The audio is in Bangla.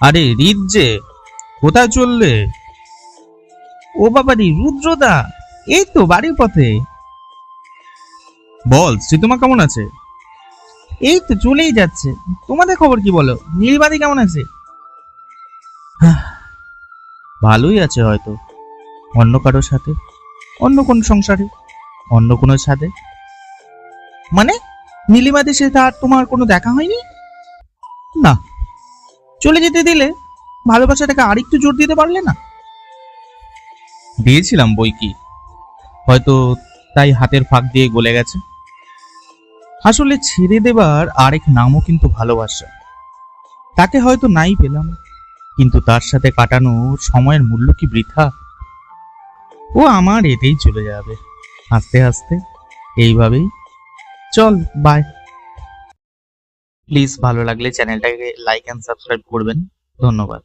আরে রিত যে, কোথায় চললে? ও বাবারি, রুদ্রদা, এই তো বাড়ির পথে। বল, শ্রীতমা কেমন আছে? এই তো চলেই যাচ্ছে। তোমাদের খবর কি বলো? নীলবাদি কেমন আছে? ভালোই আছে হয়তো, অন্য কারোর সাথে, অন্য কোন সংসারে, অন্য কোনো ছাদে। মানে নীলিমাদের সাথে আর তোমার কোনো দেখা হয়নি? না, চলে যেতে দিলে ভালোবাসাটাকে আরেকটু জোর দিতে পারলে না? দিয়েছিলাম বই কি, হয়তো তাই হাতের ফাঁক দিয়ে গলে গেছে। আসলে ছেড়ে দেবার আরেক নামও কিন্তু ভালোবাসা। তাকে হয়তো নাই পেলাম, কিন্তু তার সাথে কাটানো সময়ের মূল্য কি বৃথা? ও আমার এতেই চলে যাবে, হাসতে হাসতে, এইভাবেই। চল, বাই। প্লিজ ভালো লাগলে চ্যানেলটাকে লাইক অ্যান্ড সাবস্ক্রাইব করবেন। ধন্যবাদ।